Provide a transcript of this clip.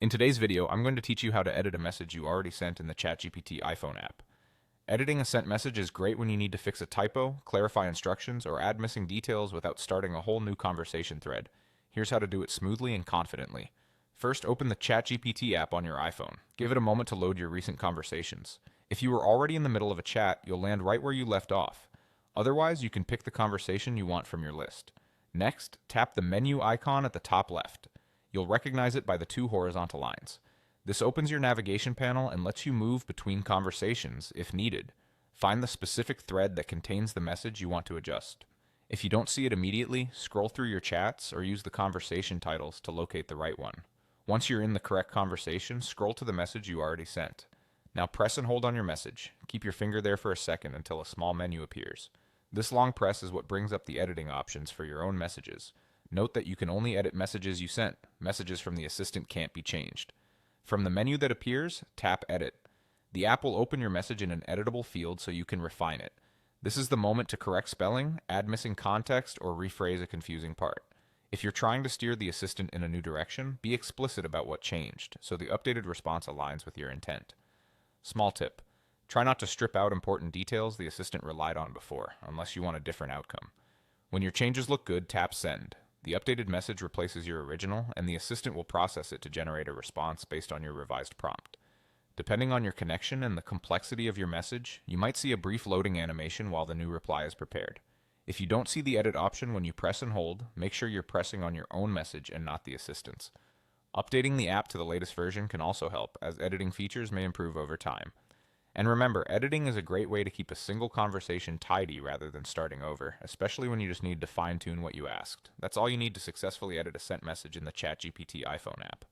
In today's video, I'm going to teach you how to edit a message you already sent in the ChatGPT iPhone app. Editing a sent message is great when you need to fix a typo, clarify instructions, or add missing details without starting a whole new conversation thread. Here's how to do it smoothly and confidently. First, open the ChatGPT app on your iPhone. Give it a moment to load your recent conversations. If you were already in the middle of a chat, you'll land right where you left off. Otherwise, you can pick the conversation you want from your list. Next, tap the menu icon at the top left. You'll recognize it by the two horizontal lines. This opens your navigation panel and lets you move between conversations if needed. Find the specific thread that contains the message you want to adjust. If you don't see it immediately, scroll through your chats or use the conversation titles to locate the right one. Once you're in the correct conversation, scroll to the message you already sent. Now press and hold on your message. Keep your finger there for a second until a small menu appears. This long press is what brings up the editing options for your own messages. Note that you can only edit messages you sent. Messages from the assistant can't be changed. From the menu that appears, tap Edit. The app will open your message in an editable field so you can refine it. This is the moment to correct spelling, add missing context, or rephrase a confusing part. If you're trying to steer the assistant in a new direction, be explicit about what changed, so the updated response aligns with your intent. Small tip. Try not to strip out important details the assistant relied on before, unless you want a different outcome. When your changes look good, tap Send. The updated message replaces your original, and the assistant will process it to generate a response based on your revised prompt. Depending on your connection and the complexity of your message, you might see a brief loading animation while the new reply is prepared. If you don't see the edit option when you press and hold, make sure you're pressing on your own message and not the assistant's. Updating the app to the latest version can also help, as editing features may improve over time. And remember, editing is a great way to keep a single conversation tidy rather than starting over, especially when you just need to fine-tune what you asked. That's all you need to successfully edit a sent message in the ChatGPT iPhone app.